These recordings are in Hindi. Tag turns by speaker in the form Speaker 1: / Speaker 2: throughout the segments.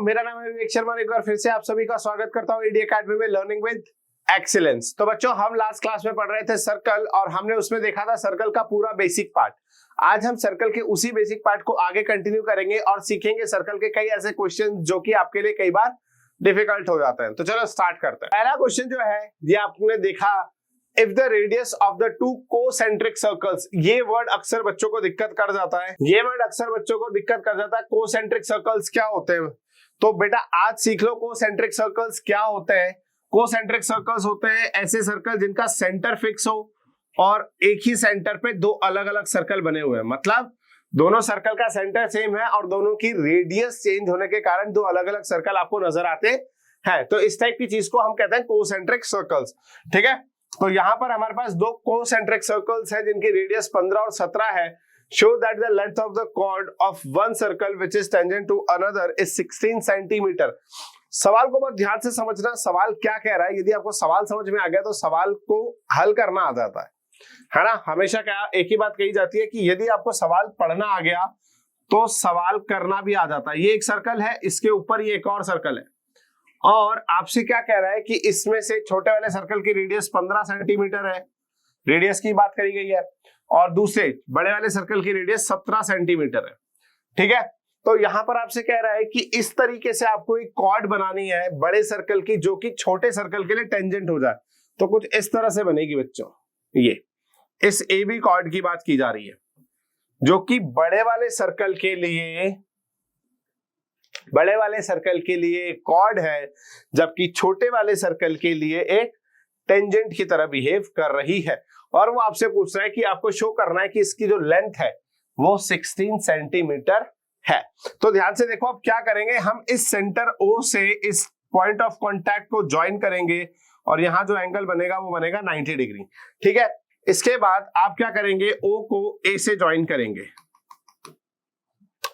Speaker 1: मेरा नाम है विवेक शर्मा। एक बार फिर से आप सभी का स्वागत करता हूं इंडिया अकेडमी में लर्निंग विद एक्सीलेंस। तो बच्चों, हम लास्ट क्लास में पढ़ रहे थे सर्कल और हमने उसमें देखा था सर्कल का पूरा बेसिक पार्ट। आज हम सर्कल के उसी बेसिक पार्ट को आगे कंटिन्यू करेंगे और सीखेंगे सर्कल के कई ऐसे क्वेश्चन जो कि आपके लिए कई बार डिफिकल्ट हो जाते हैं। तो चलो स्टार्ट करते हैं। पहला क्वेश्चन जो है ये आपने देखा, if the radius of the two concentric circles. ये वर्ड अक्सर बच्चों को दिक्कत कर जाता है, कोसेंट्रिक सर्कल्स क्या होते हैं? तो बेटा आज सीख लो कोसेंट्रिक सर्कल्स क्या होते हैं। कोसेंट्रिक सर्कल्स होते हैं ऐसे सर्कल जिनका सेंटर फिक्स हो और एक ही सेंटर पे दो अलग अलग सर्कल बने हुए हैं। मतलब दोनों सर्कल का सेंटर सेम है और दोनों की रेडियस चेंज होने के कारण दो अलग अलग सर्कल आपको नजर आते हैं। तो इस टाइप की चीज को हम कहते हैं कोसेंट्रिक सर्कल्स। ठीक है, तो यहां पर हमारे पास दो कोसेंट्रिक सर्कल्स हैं जिनकी रेडियस 15 और 17 है। Show that the length of the chord of one circle which is tangent to another is 16 centimetre. सवाल को बहुत ध्यान से समझना, सवाल क्या कह रहा है। यदि आपको सवाल समझ में आ गया तो सवाल को हल करना आ जाता है ना। हमेशा क्या एक ही बात कही जाती है कि यदि आपको सवाल पढ़ना आ गया तो सवाल करना भी आ जाता है। ये एक सर्कल है, इसके ऊपर ये एक और सर्कल है और आपसे क्या कह रहा है कि इसमें से छोटे वाले सर्कल की रेडियस 15 सेंटीमीटर है, रेडियस की बात करी गई है, और दूसरे बड़े वाले सर्कल की रेडियस 17 सेंटीमीटर है। ठीक है, तो यहां पर आपसे कह रहा है कि इस तरीके से आपको एक कॉर्ड बनानी है बड़े सर्कल की जो कि छोटे सर्कल के लिए टेंजेंट हो जाए। तो कुछ इस तरह से बनेगी बच्चों। ये इस ए बी कॉर्ड की बात की जा रही है जो कि बड़े वाले सर्कल के लिए कॉर्ड है, जबकि छोटे वाले सर्कल के लिए एक टेंजेंट की तरह बिहेव कर रही है। और वो आपसे पूछ रहा है कि आपको शो करना है कि इसकी जो लेंथ है वो 16 सेंटीमीटर है। तो ध्यान से देखो, अब क्या करेंगे, हम इस सेंटर O से इस पॉइंट ऑफ कांटेक्ट को ज्वाइन करेंगे और यहां जो एंगल बनेगा वो बनेगा 90 डिग्री। ठीक है, इसके बाद आप क्या करेंगे, O को A से ज्वाइन करेंगे।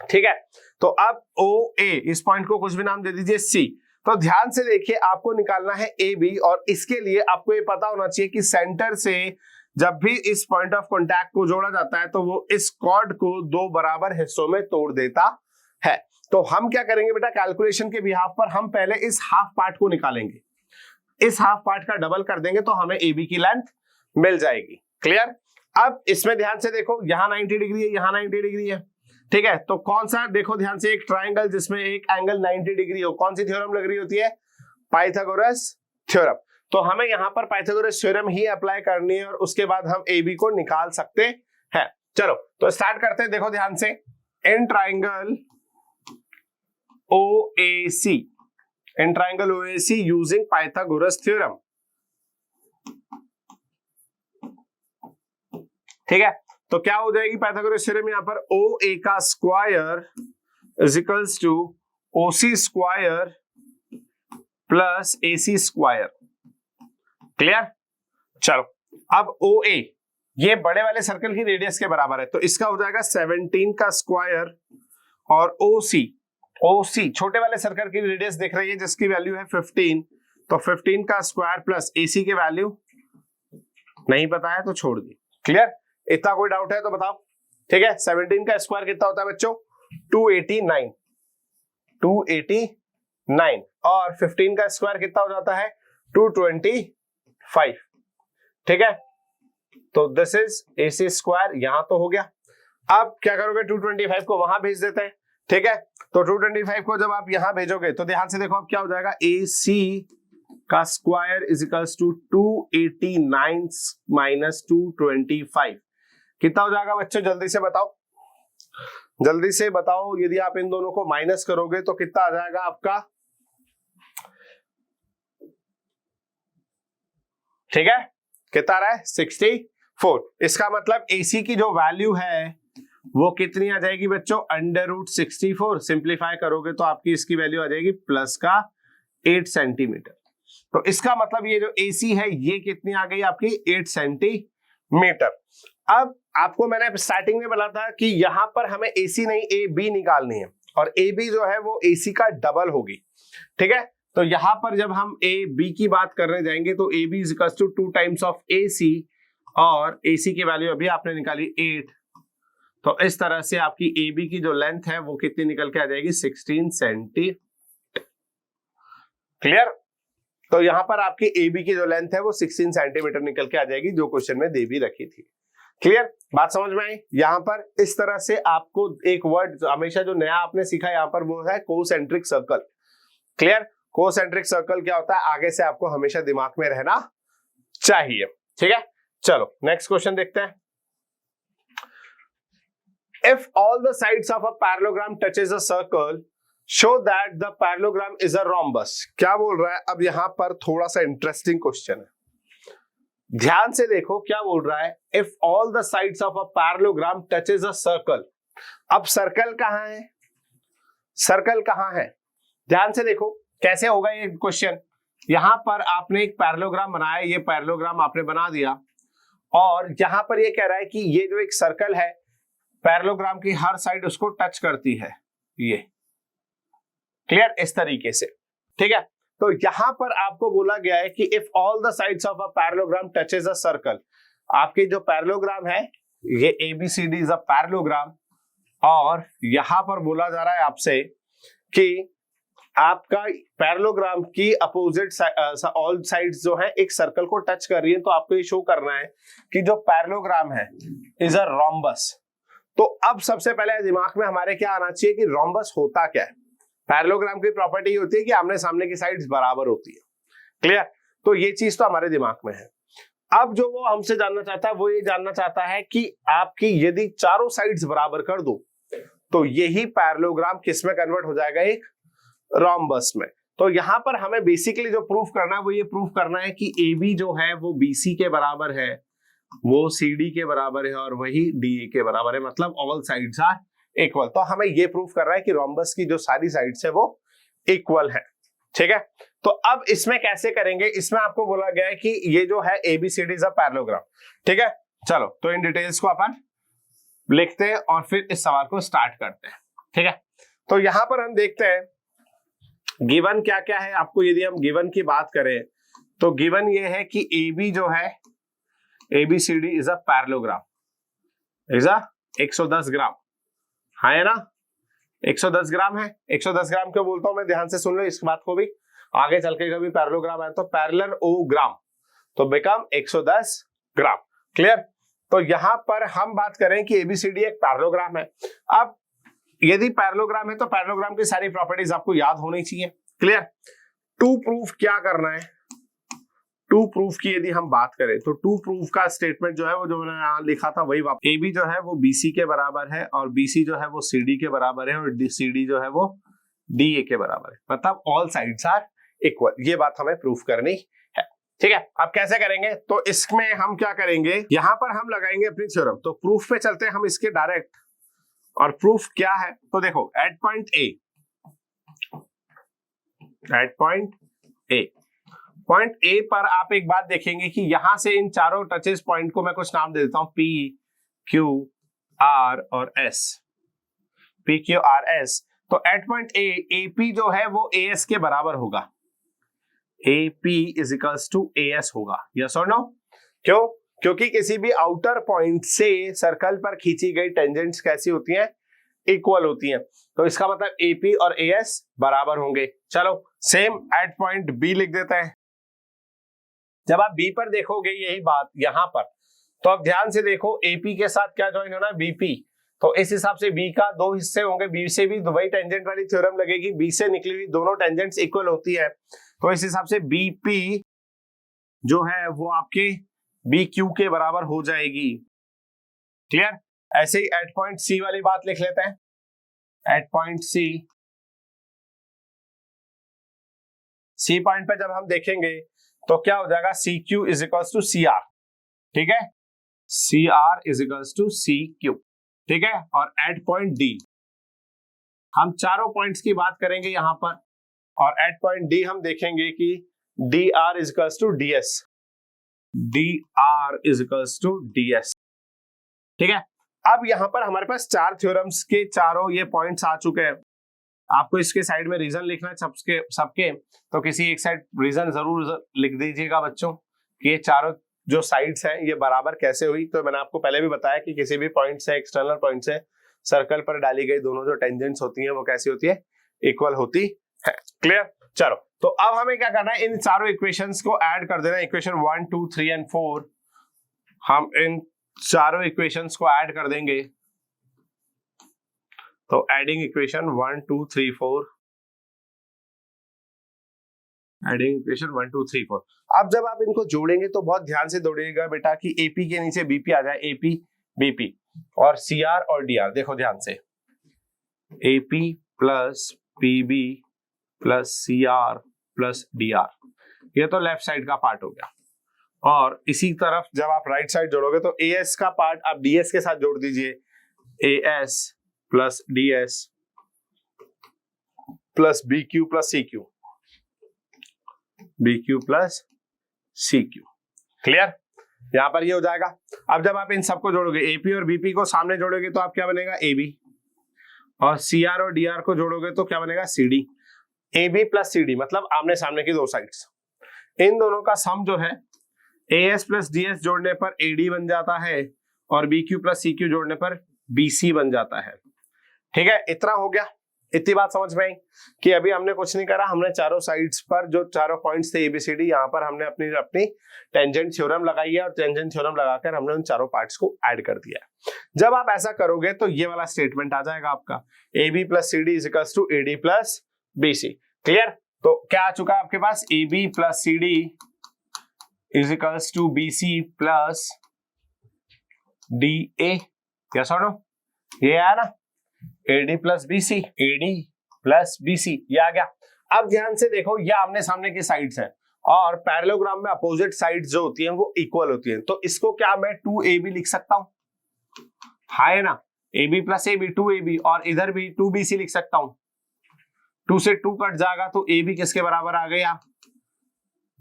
Speaker 1: ठीक है, तो अब OA, इस पॉइंट को कुछ भी नाम दे दीजिए C। तो ध्यान से देखिए, आपको निकालना है AB और इसके लिए आपको ये पता होना चाहिए कि सेंटर से जब भी इस पॉइंट ऑफ कांटेक्ट को जोड़ा जाता है तो वो इस कॉर्ड को दो बराबर हिस्सों में तोड़ देता है। तो हम क्या करेंगे बेटा, कैलकुलेशन के बिहाफ पर हम पहले इस हाफ पार्ट को निकालेंगे, इस हाफ पार्ट का डबल कर देंगे तो हमें AB की लेंथ मिल जाएगी। क्लियर? अब इसमें ध्यान से देखो, यहां 90 डिग्री है, यहां 90 डिग्री है। ठीक है, तो कौन सा, देखो ध्यान से, एक ट्राइंगल जिसमें एक एंगल 90 डिग्री हो, कौन सी थ्योरम लग रही होती है? Pythagoras theorem. तो हमें यहां पर पाइथागोरस थ्योरम ही अप्लाई करनी है और उसके बाद हम AB को निकाल सकते हैं। चलो तो स्टार्ट करते हैं। देखो ध्यान से, in triangle OAC using Pythagoras theorem. ठीक है, तो क्या हो जाएगी पाइथागोरस थ्योरम, यहां पर OA का square is equals to OC square plus AC square. Clear? चलो, अब OA ये बड़े वाले सर्कल की रेडियस के बराबर है तो इसका हो जाएगा 17 का स्क्वायर, और OC छोटे वाले सर्कल की रेडियस देख रही है जिसकी वैल्यू है 15, तो 15 का स्क्वायर प्लस AC की वैल्यू नहीं पता है तो छोड़ दी। क्लियर? इतना कोई डाउट है तो बताओ। ठीक है, 17 का स्क्वायर कितना होता है बच्चों? 289 और 15 का स्क्वायर कितना हो जाता है? 225। ठीक है, तो दिस इज AC स्क्वायर, यहां तो हो गया। अब क्या करोगे, 225 को वहां भेज देते हैं। ठीक है, तो 225 को जब आप यहां भेजोगे तो ध्यान से देखो अब क्या हो जाएगा, AC का square is equals to 289 minus 225। कितना हो जाएगा बच्चों, जल्दी से बताओ। यदि आप इन दोनों को माइनस करोगे तो कितना आ जाएगा आपका? ठीक है, कितना आ रहा है? 64। इसका मतलब AC की जो वैल्यू है वो कितनी आ जाएगी बच्चों? √64। सिंप्लीफाई करोगे तो आपकी इसकी वैल्यू आ जाएगी प्लस का 8 सेंटीमीटर। तो इसका मतलब ये जो AC है ये कितनी आ गई आपकी? 8 सेंटीमीटर। अब आपको मैंने स्टार्टिंग में बोला था कि यहां पर हमें AC नहीं AB निकालनी है और AB जो है वो AC का डबल होगी। ठीक है, तो यहां पर जब हम AB की बात करने जाएंगे तो AB is equal to 2 times of AC और AC की वैल्यू अभी आपने निकाली 8। तो इस तरह से आपकी AB की जो लेंथ है वो कितनी निकल के आ जाएगी? 16 सेंटीमीटर। क्लियर। तो यहां पर आपकी ए बी की जो लेंथ है वो 16 सेंटीमीटर निकल के आ जाएगी, जो क्वेश्चन में दे भी रखी थी। क्लियर, बात समझ में आई। यहां पर इस तरह से आपको एक वर्ड हमेशा जो नया आपने सीखा यहां पर वो है concentric circle. Clear, concentric circle क्या होता है आगे से आपको हमेशा दिमाग में रहना चाहिए। ठीक है, चलो नेक्स्ट क्वेश्चन देखते हैं। If all the sides of a parallelogram touches a circle, show that the parallelogram is a rhombus. क्या बोल रहा है, अब यहां पर थोड़ा सा इंटरेस्टिंग क्वेश्चन है, ध्यान से देखो क्या बोल रहा है। If all the sides of a parallelogram touches a circle, अब सर्कल कहां है, सर्कल कहां है, ध्यान से देखो कैसे होगा ये क्वेश्चन। यहां पर आपने एक पैरेललोग्राम बनाया, ये पैरेललोग्राम आपने बना दिया और यहां पर ये कह रहा है कि ये जो एक सर्कल है पैरेललोग्राम की हर साइड उसको टच करती है, ये क्लियर इस तरीके से। ठीक है, तो यहां पर आपको बोला गया है कि if all the sides of a parallelogram touches a circle, आपकी जो पैरेललोग्राम है ये ABCD इज अ पैरेललोग्राम, और यहां पर बोला जा रहा है आपसे कि आपका पैरेललोग्राम की अपोजिट ऑल साइड्स जो है एक सर्कल को टच कर रही है, तो आपको ये शो करना है कि जो पैरेललोग्राम है इज अ रोम्बस। तो अब सबसे पहले दिमाग में हमारे क्या आना चाहिए कि रोम्बस होता क्या है। पैरेललोग्राम की प्रॉपर्टी होती है कि आमने सामने की साइड्स बराबर होती है। क्लियर, तो ये चीज तो हमारे दिमाग में है। अब जो वो हमसे जानना चाहता है वो ये जानना चाहता है कि आपकी यदि चारों साइड्स बराबर कर दो तो यही पैरेललोग्राम किस में कन्वर्ट हो जाएगा, एक रोम्बस में। तो यहां पर हमें बेसिकली जो प्रूफ करना है वो ये प्रूफ करना है कि AB जो है वो BC के बराबर है, वो CD के बराबर है और वही DA के बराबर है, मतलब ऑल साइड्स आर इक्वल। तो हमें ये प्रूफ करना है कि रोम्बस की जो सारी साइड्स है वो इक्वल है। ठीक है, तो अब इसमें कैसे करेंगे, इसमें आपको बोला गया है कि ये जो है ABCD इज अ पैरेललोग्राम। ठीक है, चलो तो इन डिटेल्स को अपन लिखते हैं और फिर इस सवाल को स्टार्ट करते हैं। ठीक है, तो यहां पर हम देखते हैं गिवन क्या क्या है। आपको यदि हम गिवन की बात करें तो गिवन ये है कि AB जो है ABCD is a parallelogram, is a 110 ग्राम, है ना, 110 ग्राम है। 110 ग्राम क्यों बोलता हूं मैं, ध्यान से सुन लो इस बात को भी, आगे चल के कभी पैरेललोग्राम है तो पैरेललोग्राम तो बिकम 110 ग्राम। क्लियर, तो यहां पर हम बात करें कि ABCD एक पैरेललोग्राम है। अब यदि पैरेललोग्राम है तो पैरेललोग्राम की सारी प्रॉपर्टीज आपको याद होनी चाहिए। क्लियर, टू प्रूफ क्या करना है, टू प्रूफ की यदि हम बात करें तो टू प्रूफ का स्टेटमेंट जो है वो जो मैंने यहाँ लिखा था वही वापस, AB जो है वो BC के बराबर है और BC जो है वो CD के बराबर है और CD जो है वो DA के बराबर है, मतलब ऑल साइड्स आर इक्वल। ये बात हमें प्रूफ करनी है। ठीक है, अब कैसे करेंगे, तो इसमें हम क्या करेंगे, यहां पर हम लगाएंगे अपनी थ्योरम। तो प्रूफ पे चलते हैं हम इसके डायरेक्ट, और प्रूफ क्या है तो देखो एट पॉइंट ए पर आप एक बात देखेंगे कि यहां से इन चारों टचेस पॉइंट को मैं कुछ नाम दे देता हूं, P, Q, R और S, P, Q, R, S। तो एट पॉइंट ए AP जो है वो AS के बराबर होगा, AP is equals to AS होगा, यस और नो। क्यों, क्योंकि किसी भी आउटर पॉइंट से सर्कल पर खींची गई टेंजेंट्स कैसी होती हैं, इक्वल होती हैं। तो इसका मतलब AP और AS बराबर होंगे। चलो सेम एट पॉइंट B लिख देते हैं। जब आप B पर देखोगे यही बात यहां पर, तो अब ध्यान से देखो AP के साथ क्या ज्वाइन होना है, BP। तो इस हिसाब से B का दो हिस्से होंगे, B से भी वही टेंजेंट वाली थ्योरम लगेगी, B से निकली हुई दोनों टेंजेंट्स इक्वल होती है, तो इस हिसाब से BP जो है वो आपके BQ के बराबर हो जाएगी। क्लियर, ऐसे ही एट पॉइंट C वाली बात लिख लेते हैं। एट पॉइंट C पॉइंट पे जब हम देखेंगे तो क्या हो जाएगा, CQ is equals to CR। ठीक है, CR is equals to CQ। ठीक है, और एट पॉइंट D हम चारों पॉइंट्स की बात करेंगे यहां पर, और एट पॉइंट D हम देखेंगे कि DR is equals to DS, DR is equals to DS। ठीक है, अब यहां पर हमारे पास चार थ्योरम्स के चारों ये पॉइंट्स आ चुके हैं। आपको इसके साइड में रीजन लिखना है सबके, तो किसी एक साइड रीजन जरूर लिख दीजिएगा बच्चों कि ये चारों जो साइड्स हैं ये बराबर कैसे हुई। तो मैंने आपको पहले भी बताया कि किसी भी पॉइंट से, एक्सटर्नल पॉइंट से सर्कल पर डाली गई दोनों जो टेंजेंट्स होती हैं वो कैसी होती है, इक्वल होती है। क्लियर, चलो तो अब हमें क्या करना है, इन चारों इक्वेशंस को ऐड कर देना, इक्वेशन 1 2 3 एंड 4, हम इन चारों इक्वेशंस को ऐड कर देंगे। तो एडिंग इक्वेशन 1 2 3 4, एडिंग इक्वेशन 1 2 3 4। अब जब आप इनको जोड़ेंगे तो बहुत ध्यान से जोड़िएगा बेटा कि एपी के नीचे बीपी आ जाए, एपी बीपी और सीआर और डीआर। देखो ध्यान से, AP plus PB plus CR plus DR, ये तो लेफ्ट साइड का पार्ट हो गया। और इसी तरफ जब आप राइट साइड जोड़ोगे तो एएस का पार्ट आप डीएस के साथ जोड़ दीजिए, as plus DS plus BQ plus CQ, BQ plus CQ। Clear? यहां पर ये हो जाएगा। अब जब आप इन सबको जोड़ोगे, AP और BP को सामने जोड़ोगे तो आप क्या बनेगा, AB, और CR और DR को जोड़ोगे तो क्या बनेगा, CD। AB प्लस CD मतलब आमने सामने की दो साइड्स, इन दोनों का सम जो है AS प्लस DS जोड़ने पर AD बन जाता है और BQ प्लस CQ जोड़ने पर BC बन जाता है। ठीक है, इतना हो गया। इतनी बात समझ में आई कि अभी हमने कुछ नहीं करा, हमने चारों साइड्स पर जो चारों पॉइंट्स थे ABCD, यहाँ पर हमने अपनी टेंजेंट थ्योरम लगाई है और टेंजेंट थ्योरम लगाकर हमने उन चारों पार्ट्स को ऐड कर दिया है। जब आप ऐसा करोगे तो ये वाला स्टेटमेंट आ जाएगा आपका, AB plus CD is equals to AD plus BC। Clear? तो क्या आ चुका है आपके पास, AB plus CD is equals to BC plus DA। क्या सुनो, ये आया ना, AD plus BC, AD plus BC, ये आ गया। अब ध्यान से देखो, ये आमने सामने की साइड्स हैं और पैरेललोग्राम में अपोजिट साइड्स जो होती हैं वो इक्वल होती हैं, तो इसको क्या मैं 2AB लिख सकता हूं, है ना, AB प्लस AB 2AB, और इधर भी 2BC लिख सकता हूं। 2 से 2 कट जाएगा तो AB किसके बराबर आ गया,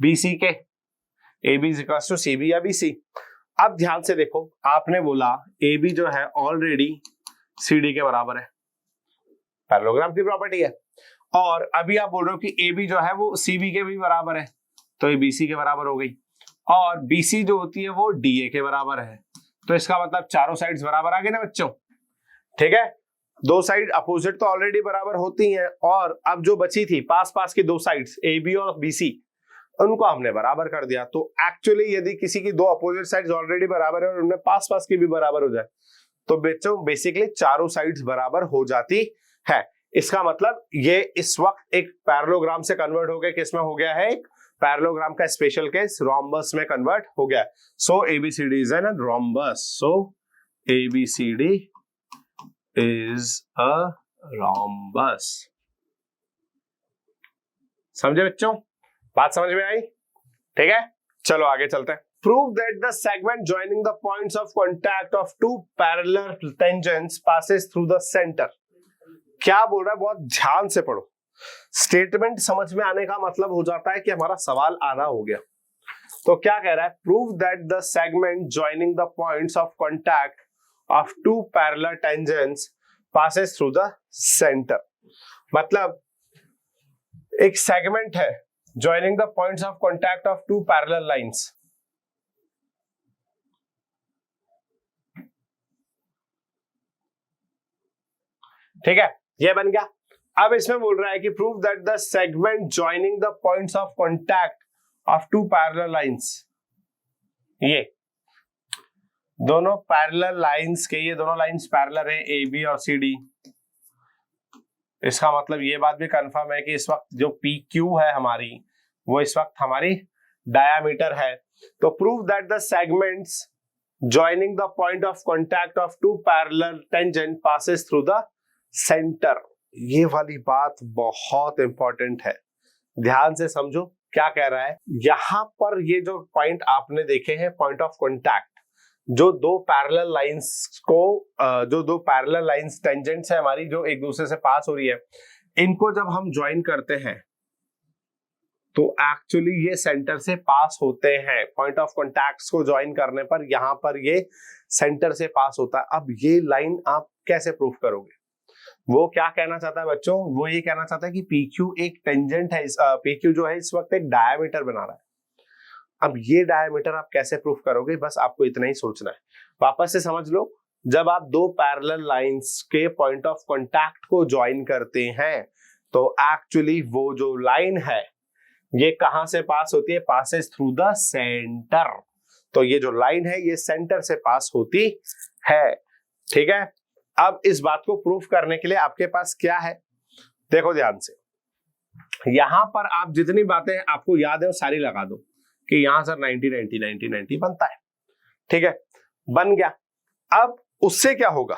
Speaker 1: BC के। AB is equal to CB या BC। अब ध्यान से देखो, आपने बोला AB जो है ऑलरेडी CD के बराबर है, पैरेललोग्राम की प्रॉपर्टी है, और अभी आप बोल रहे हो कि AB जो है वो CB के भी बराबर है, तो ये BC के बराबर हो गई, और BC जो होती है वो DA के बराबर है, तो इसका मतलब चारों साइड्स बराबर आ गए ना बच्चों। ठीक है, दो साइड अपोजिट तो ऑलरेडी बराबर होती हैं, और अब जो बची थी पास पास की दो साइड्स AB और BC, उनको हमने बराबर कर दिया। तो एक्चुअली यदि किसी की दो अपोजिट साइड्स ऑलरेडी बराबर है और उनमें पास पास की भी बराबर हो जाए तो बच्चों बेसिकली चारों साइड्स बराबर हो जाती है। इसका मतलब ये इस वक्त एक पैरेललोग्राम से कन्वर्ट हो गया, किसमें हो गया है, एक पैरेललोग्राम का स्पेशल केस रोम्बस में कन्वर्ट हो गया। सो ABCD is an rhombus, so ABCD is a rhombus. समझे बच्चों, बात समझ में आई? ठीक है, चलो आगे चलते हैं। Prove that the segment joining the points of contact of two parallel tangents passes through the center। क्या बोल रहा है, बहुत ध्यान से पढ़ो। स्टेटमेंट समझ में आने का मतलब हो जाता है कि हमारा सवाल आधा हो गया। तो क्या कह रहा है, Prove that the segment joining the points of contact of two parallel tangents passes through the center। मतलब एक सेगमेंट है joining the points of contact of two parallel lines। ठीक है, ये बन गया। अब इसमें बोल रहा है कि prove that the segment joining the points of contact of two parallel lines, ये दोनों पैरेलल लाइंस के, ये दोनों लाइंस पैरेलल है AB और CD। इसका मतलब ये बात भी कंफर्म है कि इस वक्त जो PQ है हमारी, वो इस वक्त हमारी डायामीटर है। तो prove that the segments joining the point of contact of two parallel tangent passes through the centre. ये वाली बात बहुत इंपॉर्टेंट है, ध्यान से समझो क्या कह रहा है। यहां पर ये जो पॉइंट आपने देखे हैं, पॉइंट ऑफ कांटेक्ट, जो दो पैरेलल लाइंस को, जो दो पैरेलल लाइंस टेंजेंट्स है हमारी, जो एक दूसरे से पास हो रही है, इनको जब हम ज्वाइन करते हैं तो एक्चुअली ये सेंटर से पास होते हैं। पॉइंट ऑफ कांटेक्ट्स को ज्वाइन करने पर यहां पर ये सेंटर से पास होता है। अब ये लाइन आप कैसे प्रूफ करोगे? वो क्या कहना चाहता है बच्चों, वो ये कहना चाहता है कि PQ एक टेंजेंट है, PQ जो है इस वक्त एक डायामीटर बना रहा है। अब ये डायामीटर आप कैसे प्रूफ करोगे, बस आपको इतना ही सोचना है। वापस से समझ लो, जब आप दो पैरेलल लाइंस के पॉइंट ऑफ कांटेक्ट को ज्वाइन करते हैं तो एक्चुअली वो जो लाइन है ये कहां से पास होती है? Passes through the centre. तो ये जो लाइन है ये सेंटर से पास होती है। ठीक है, अब इस बात को प्रूफ करने के लिए आपके पास क्या है, देखो ध्यान से। यहां पर आप जितनी बातें आपको याद है वो सारी लगा दो कि यहां सर 90 90 90 90 बनता है। ठीक है, बन गया। अब उससे क्या होगा?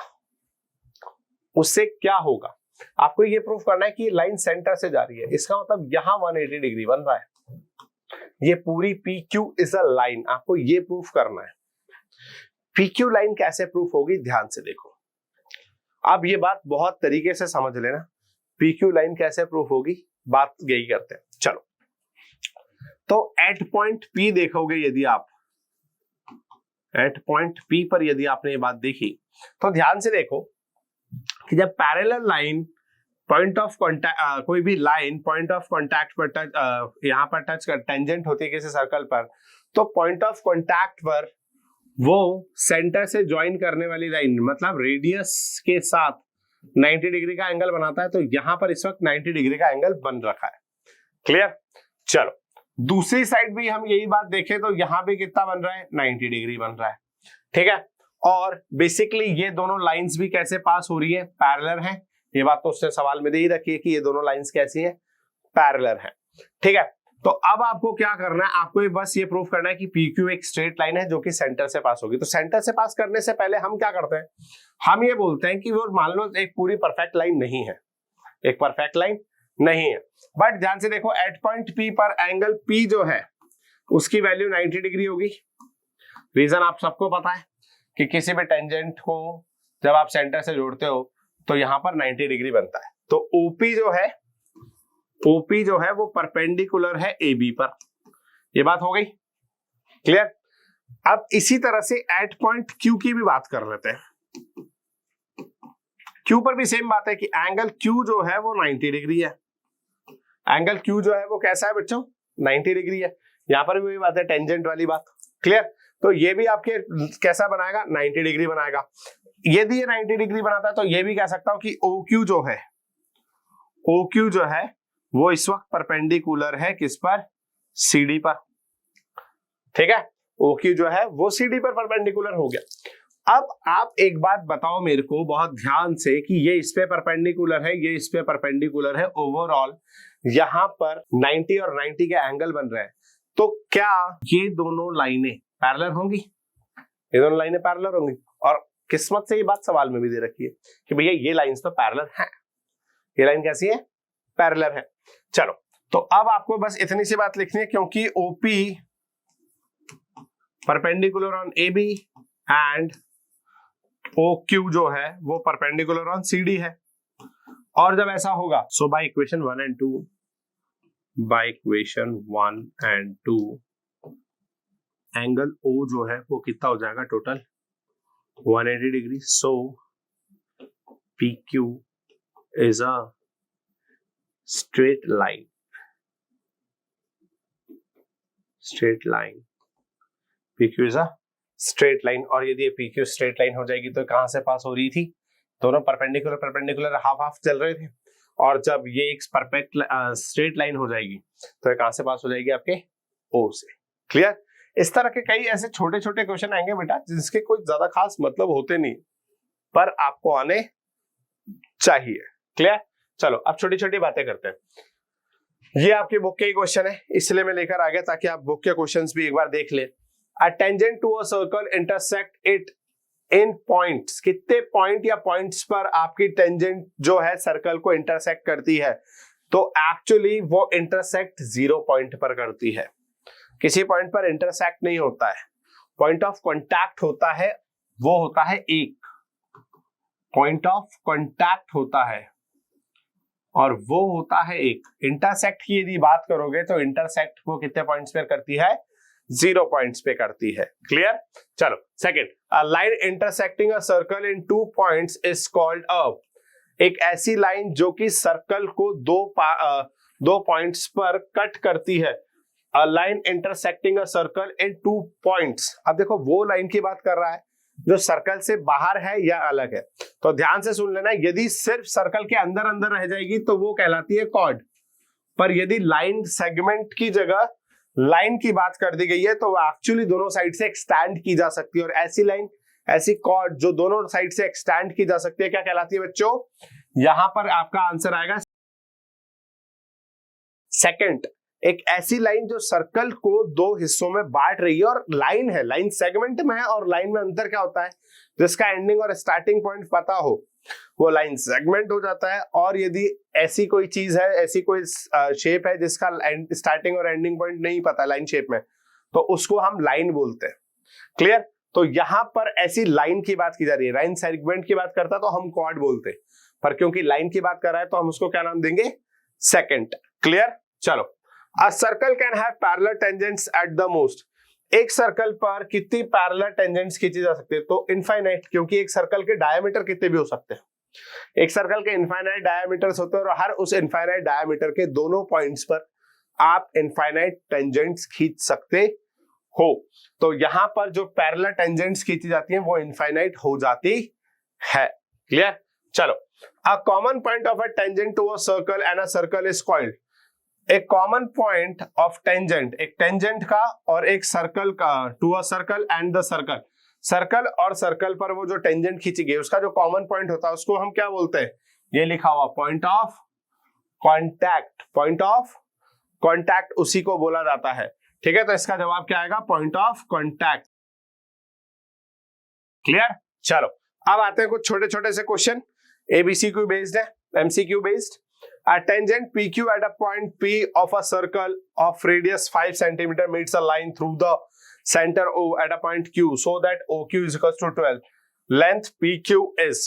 Speaker 1: उससे क्या होगा? आपको ये प्रूफ करना है कि लाइन सेंटर से जा रही है, इसका मतलब यहां 180 डिग्री बन रहा है। ये पूरी PQ इज अ लाइन, आपको ये प्रूफ करना है। PQ लाइन कैसे प्रूफ होगी? ध्यान से देखो, अब ये बात बहुत तरीके से समझ लेना। PQ लाइन कैसे प्रूफ होगी, बात यही करते हैं। चलो, तो एट पॉइंट P देखोगे, यदि आप एट पॉइंट P पर यदि आपने ये बात देखी तो ध्यान से देखो कि जब parallel line point of contact, कोई भी लाइन पॉइंट ऑफ कॉन्टैक्ट पर टच, यहां पर टच कर टेंजेंट होती है किसी सर्कल पर, तो पॉइंट ऑफ कॉन्टैक्ट पर वो सेंटर से ज्वाइन करने वाली लाइन मतलब रेडियस के साथ 90 डिग्री का एंगल बनाता है। तो यहां पर इस वक्त 90 डिग्री का एंगल बन रखा है। क्लियर? चलो, दूसरी साइड भी हम यही बात देखें तो यहां भी कितना बन रहा है? 90 डिग्री बन रहा है। ठीक है, और बेसिकली ये दोनों लाइंस भी कैसे पास हो रही है? पैरेलल है। ये बात तो उसने सवाल में दे ही रखी है कि ये दोनों लाइंस कैसी है? पैरेलल है। ठीक है, तो अब आपको क्या करना है? आपको बस ये प्रूफ करना है कि PQ एक स्ट्रेट लाइन है जो कि सेंटर से पास होगी। तो सेंटर से पास करने से पहले हम क्या करते हैं? हम ये बोलते हैं कि वो मान लो एक पूरी परफेक्ट लाइन नहीं है, एक परफेक्ट लाइन नहीं है, बट ध्यान से देखो एट पॉइंट P पर एंगल P जो है उसकी वैल्यू 90 डिग्री होगी। रीजन आप सबको पता है कि किसी भी टेंजेंट को जब आप सेंटर से जोड़ते हो तो यहां पर 90 डिग्री बनता है। तो OP जो है वो परपेंडिकुलर है AB पर। ये बात हो गई क्लियर? अब इसी तरह से एट पॉइंट Q की भी बात कर लेते हैं। Q पर भी सेम बात है कि एंगल Q जो है वो 90 डिग्री है। एंगल Q जो है वो कैसा है बच्चों? 90 डिग्री है। यहां पर भी वही बात है, टेंजेंट वाली बात। क्लियर? तो ये भी आपके कैसा बनाएगा? 90 डिग्री बनाएगा। यदि ये 90 डिग्री बनाता है तो ये भी कह सकता हूं कि OQ जो है वो इस वक्त परपेंडिकुलर है किस पर? CD पर। ठीक है, OQ जो है वो CD पर परपेंडिकुलर हो गया। अब आप एक बात बताओ मेरे को बहुत ध्यान से कि ये इस पे परपेंडिकुलर है, ये इस पे परपेंडिकुलर है, ओवरऑल यहां पर 90 और 90 के एंगल बन रहे हैं। तो क्या ये दोनों लाइनें पैरेलल होंगी? ये दोनों लाइनें पैरेलल होंगी। और किस्मत से ये बात सवाल में भी दे रखी है कि भैया ये लाइंस तो पैरेलल हैं। ये लाइन कैसी है? पैरेलल है। चलो, तो अब आपको बस इतनी सी बात लिखनी है, क्योंकि OP perpendicular on AB and OQ जो है वो परपेंडिकुलर ऑन CD है। और जब ऐसा होगा so by equation 1 and 2 angle O जो है वो कितना हो जाएगा? Total 180 degree. So PQ is a straight line. PQ is a straight line. और यदि ये PQ स्ट्रेट लाइन हो जाएगी तो कहां से पास हो रही थी? दोनों परपेंडिकुलर हाफ हाफ चल रहे थे। और जब ये एक परफेक्ट स्ट्रेट लाइन हो जाएगी तो ये कहां से पास हो जाएगी? आपके O से। क्लियर? इस तरह के कई ऐसे छोटे छोटे क्वेश्चन आएंगे बेटा जिसके कोई ज्यादा खास मतलब होते नहीं, पर आपको आने चाहिए। क्लियर? चलो, अब छोटी छोटी बातें करते हैं। ये आपकी बुक के ही क्वेश्चन है, इसलिए मैं लेकर आ गया ताकि आप बुक के क्वेश्चंस भी एक बार देख ले। A tangent to a circle intersect it in points. कितने पॉइंट या पॉइंट्स पर आपकी टेंजेंट जो है सर्कल को इंटरसेक्ट करती है? तो एक्चुअली वो इंटरसेक्ट 0 पॉइंट पर करती है। किसी पॉइंट पर इंटरसेक्ट नहीं होता है, पॉइंट ऑफ कांटेक्ट होता है, वो होता है एक पॉइंट ऑफ कांटेक्ट होता है और वो होता है एक। इंटरसेक्ट की यदि बात करोगे तो इंटरसेक्ट को कितने पॉइंट्स पे करती है? 0 पॉइंट्स पे करती है। क्लियर? चलो, second, a line intersecting a circle in 2 points is called a. एक ऐसी लाइन जो कि सर्कल को दो पॉइंट्स पर कट करती है। A line intersecting a circle in 2 points. अब देखो वो लाइन की बात कर रहा है जो सर्कल से बाहर है या अलग है। तो ध्यान से सुन लेना, यदि सिर्फ सर्कल के अंदर अंदर रह जाएगी तो वो कहलाती है कॉर्ड, पर यदि लाइन सेगमेंट की जगह लाइन की बात कर दी गई है तो वो एक्चुअली दोनों साइड से एक्सटेंड की जा सकती है, और ऐसी लाइन, ऐसी कॉर्ड जो दोनों साइड से एक्सटेंड की जा सकती है क्या कहलाती है बच्चों? यहां पर आपका आंसर आएगा सेकंड। एक ऐसी लाइन जो सर्कल को दो हिस्सों में बांट रही है, और लाइन है, लाइन सेगमेंट में है, और लाइन में अंतर क्या होता है, जिसका एंडिंग और स्टार्टिंग पॉइंट पता हो वो लाइन सेगमेंट हो जाता है। और यदि ऐसी कोई चीज है, ऐसी कोई शेप है जिसका स्टार्टिंग और एंडिंग पॉइंट नहीं पता लाइन शेप में, तो उसको हम लाइन बोलते हैं। क्लियर? तो यहां पर ऐसी लाइन की बात की जा रही है, लाइन सेगमेंट की बात करता तो हम क्वाड बोलते, पर क्योंकि लाइन की बात कर रहा है तो हम उसको क्या नाम देंगे? सेकंड। क्लियर? चलो, a circle can have parallel tangents at the most. एक सर्कल पर कितनी पैरेलल टेंजेंट्स खींची जा सकती है? तो इनफाइनाइट, क्योंकि एक सर्कल के डायमीटर कितने भी हो सकते हैं। एक सर्कल के इनफाइनाइट डायमीटर्स होते हैं, और हर उस इनफाइनाइट डायमीटर के दोनों पॉइंट्स पर आप इनफाइनाइट टेंजेंट्स खींच सकते हो। तो यहां पर जो पैरेलल टेंजेंट्स खींची जाती हैं वो इनफाइनाइट हो जाती है। क्लियर? चलो, a common point of a tangent to a circle and a circle is called. एक कॉमन पॉइंट ऑफ टेंजेंट, एक टेंजेंट का और एक सर्कल का, to a circle and the circle, circle और सर्कल पर वो जो टेंजेंट खींची गई उसका जो कॉमन पॉइंट होता है उसको हम क्या बोलते हैं? ये लिखा हुआ point of contact, point of contact उसी को बोला जाता है। ठीक है, तो इसका जवाब क्या आएगा? Point of contact. क्लियर? चलो, अब आते हैं कुछ छोटे छोटे से क्वेश्चन, एबीसीक्यू बेस्ड है, MCQ based. A tangent PQ at a point P of a circle of radius 5 cm meets a line through the center O at a point Q so that OQ is equals to 12. Length PQ is।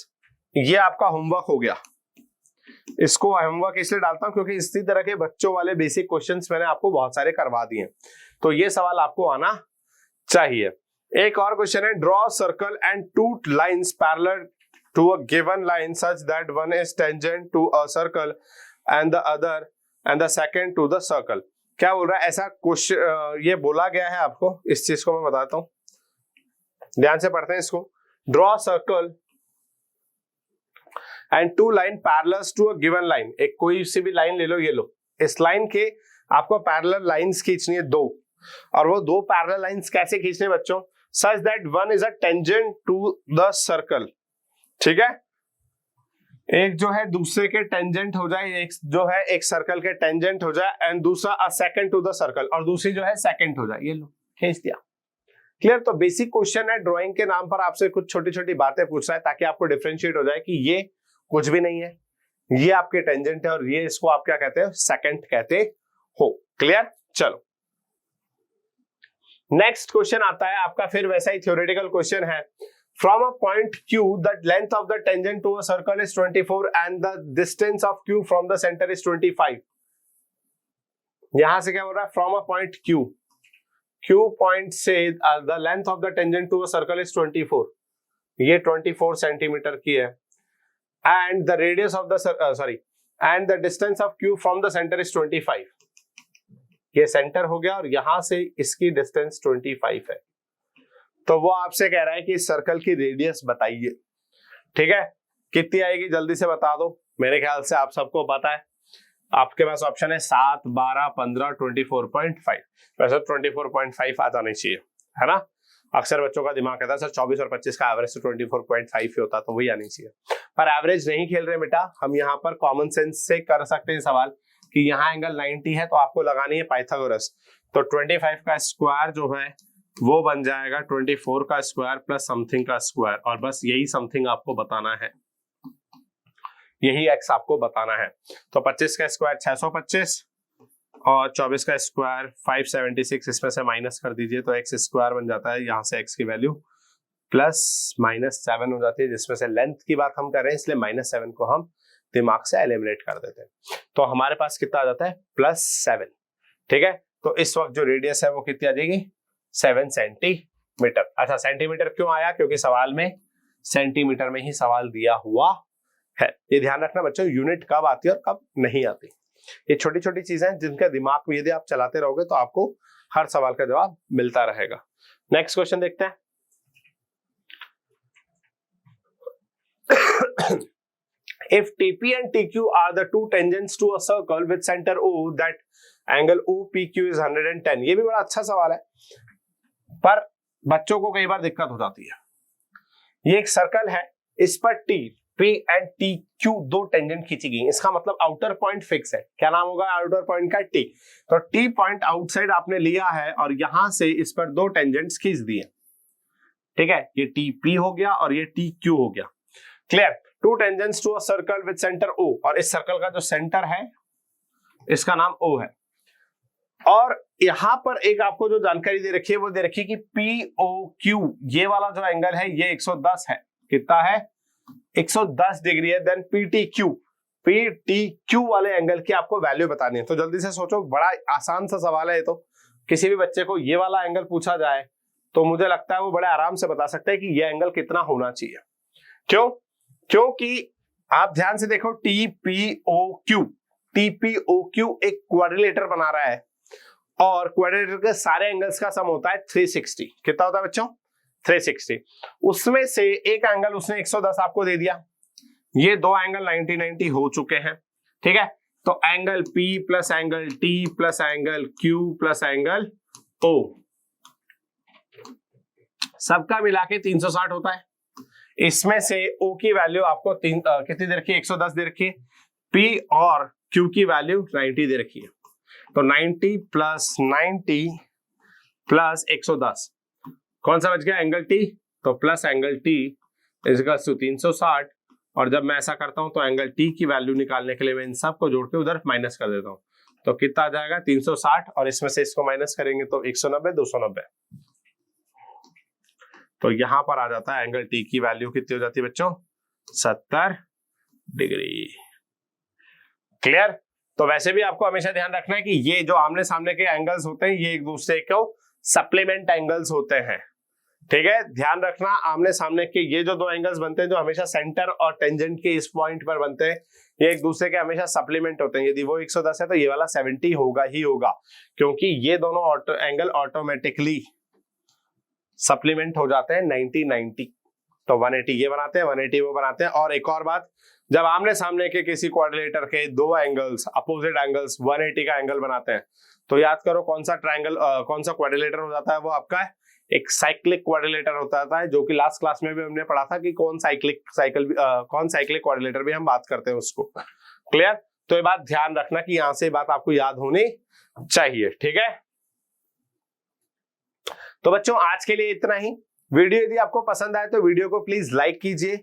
Speaker 1: ये आपका होमवर्क हो गया। इसको होमवर्क इसलिए डालता हूं क्योंकि इसी तरह के बच्चों वाले बेसिक क्वेश्चंस मैंने आपको बहुत सारे करवा दिए, तो ये सवाल आपको आना चाहिए। एक और क्वेश्चन है, draw circle and two lines parallel to a given line such that one is tangent to a circle and the second to the circle। क्या बोल रहा है? ऐसा क्वेश्चन ये बोला गया है आपको, इस चीज को मैं बताता हूं, ध्यान से पढ़ते हैं इसको। Draw circle and two line parallels to a given line. एक कोई सी भी लाइन ले लो, ये लो, इस लाइन के आपको पैरेलल लाइंस खींचनी है दो, और वो दो पैरेलल लाइंस कैसे खींचने बच्चों? Such that one is a tangent to the circle. ठीक है, एक जो है दूसरे के टेंजेंट हो जाए, एक जो है एक सर्कल के टेंजेंट हो जाए, एंड दूसरा a second to the circle, और दूसरी जो है सेकंड हो जाए। ये लो, खींच दिया। क्लियर? तो बेसिक क्वेश्चन है, ड्राइंग के नाम पर आपसे कुछ छोटी छोटी बातें पूछ रहा है ताकि आपको डिफरेंशिएट हो जाए कि ये कुछ भी नहीं है, ये आपके टेंजेंट है, और ये इसको आप क्या कहते हो? सेकंड कहते हो। क्लियर? चलो, नेक्स्ट क्वेश्चन आता है आपका, फिर वैसा ही थ्योरेटिकल क्वेश्चन है। From a point Q, the length of the tangent to a circle is 24 and the distance of Q from the center is 25. यहां से क्या बोल रहा है? From a point Q, Q point से the length of the tangent to a circle is 24. ये 24 सेंटीमीटर की है, and the radius of the and the distance of Q from the center is 25. ये सेंटर हो गया, और यहां से इसकी डिस्टेंस 25 है। तो वो आपसे कह रहा है कि इस सर्कल की रेडियस बताइए। ठीक है, कितनी आएगी जल्दी से बता दो। मेरे ख्याल से आप सबको पता है, आपके पास ऑप्शन है 7, 12, 15, 24.5। वैसे 24.5 आ जानी चाहिए, है ना? अक्सर बच्चों का दिमाग कहता है सर 24 और 25 का एवरेज तो 24.5 ही होता, तो वही आनी चाहिए। पर एवरेज नहीं खेल रहे बेटा, हम यहाँ पर कॉमन सेंस से कर सकते हैं सवाल कि यहाँ एंगल 90 है तो आपको लगानी है पाइथागोरस। तो 25 का स्क्वायर जो है वो बन जाएगा 24 का स्क्वायर प्लस समथिंग का स्क्वायर, और बस यही समथिंग आपको बताना है, यही एक्स आपको बताना है। तो 25 का स्क्वायर 625 और 24 का स्क्वायर 576, इसमें से माइनस कर दीजिए तो एक्स स्क्वायर बन जाता है। यहाँ से एक्स की वैल्यू प्लस -7 हो जाती है, जिसमें से लेंथ की बात हम कर रहे हैं इसलिए -7 को हम दिमाग से एलिमिनेट कर देते हैं। तो हमारे पास कितना आ जाता है? +7। ठीक है, तो इस वक्त जो रेडियस है वो कितनी आ जाएगी? 7 सेंटीमीटर। अच्छा, सेंटीमीटर क्यों आया? क्योंकि सवाल में सेंटीमीटर में ही सवाल दिया हुआ है। ये ध्यान रखना बच्चों, यूनिट कब आती है और कब नहीं आती। ये छोटी छोटी चीजें हैं जिनका दिमाग में यदि आप चलाते रहोगे तो आपको हर सवाल का जवाब मिलता रहेगा। नेक्स्ट क्वेश्चन देखते हैं। If TP and TQ are the two tangents to a circle with center O, that angle OPQ is 110. ये भी बड़ा अच्छा सवाल है, पर बच्चों को कई बार दिक्कत हो जाती है। ये एक सर्कल है, इस पर P एंड TQ दो टेंजेंट खींची गई। इसका मतलब आउटर पॉइंट फिक्स है। क्या नाम होगा आउटर पॉइंट का? T। तो T पॉइंट आउटसाइड आपने लिया है और यहां से इस पर दो टेंजेंट्स खींच दिए। ठीक है, ये TP हो गया और ये TQ हो गया। Clear? Two tangents to a circle with centre O, और इस सर्कल का जो सेंटर है इसका नाम O है। और यहां पर एक आपको जो जानकारी दे रखी है वो दे रखी है कि POQ ये वाला जो एंगल है ये 110 है। कितना है? 110 डिग्री है। देन PTQ वाले एंगल की आपको वैल्यू बतानी है। तो जल्दी से सोचो, बड़ा आसान सा सवाल है ये तो। किसी भी बच्चे को ये वाला एंगल पूछा जाए तो मुझे लगता है वो बड़े आराम से बता सकते हैं कि ये एंगल कितना होना चाहिए। क्यों? क्योंकि आप ध्यान से देखो, TPOQ एक क्वाड्रिलेटर बना रहा है और क्वाड्रिलेटर के सारे एंगल्स का सम होता है 360। कितना होता है बच्चों? 360। उसमें से एक एंगल उसने 110 आपको दे दिया। ये दो एंगल 90-90 हो चुके हैं। ठीक है, तो angle P plus angle T plus angle Q plus angle O सबका मिला के 360 होता है। इसमें से O की वैल्यू आपको कितनी दे रखी है? 110 दे रखी है। P और Q की वैल्यू 90 दे रखी है। तो 90 प्लस 90 प्लस 110 कौन सा बच गया? Angle T। तो plus angle T equals to 360। और जब मैं ऐसा करता हूं तो एंगल T की वैल्यू निकालने के लिए मैं इन सब को जोड़ के उधर माइनस कर देता हूं। तो कितना आ जाएगा? 360, और इसमें से इसको माइनस करेंगे तो 190, 290। तो यहां पर आ जाता है एंगल T की वैल्यू कितनी हो जाती है बच्चों? 70 डिग्री। क्लियर? तो वैसे भी आपको हमेशा ध्यान रखना है कि ये जो आमने सामने के एंगल्स होते हैं ये एक दूसरे को सप्लीमेंट एंगल्स होते हैं। ठीक है, ध्यान रखना, आमने सामने के ये जो दो एंगल्स बनते हैं जो हमेशा सेंटर और टेंजेंट के इस पॉइंट पर बनते हैं, ये एक दूसरे के हमेशा सप्लीमेंट होते हैं। यदि वो 110 है तो ये वाला 70 होगा ही होगा, क्योंकि ये दोनों एंगल ऑटोमेटिकली सप्लीमेंट हो जाते हैं 90-90। तो 180 ये बनाते हैं, 180 वो बनाते हैं। और एक और बात, जब आमने सामने के किसी क्वाड्रिलेटर के दो एंगल्स अपोजिट एंगल्स 180 का एंगल बनाते हैं तो याद करो कौन सा ट्रायंगल कौन सा क्वाड्रिलेटर हो जाता है? वो आपका एक साइक्लिक क्वाड्रिलेटर होता है, जो कि लास्ट क्लास में भी हमने पढ़ा था कि कौन साइक्लिक क्वाड्रिलेटर भी हम बात करते हैं उसको। क्लियर? तो ये बात ध्यान रखना कि यहां से बात आपको याद होनी चाहिए। ठीक है, तो बच्चों आज के लिए इतना ही। वीडियो यदि आपको पसंद आए तो वीडियो को प्लीज लाइक कीजिए,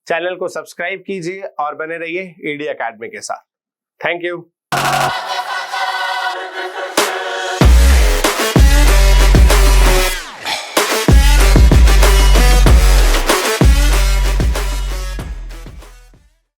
Speaker 1: चैनल को सब्सक्राइब कीजिए और बने रहिए ईडी एकेडमी के साथ। Thank you.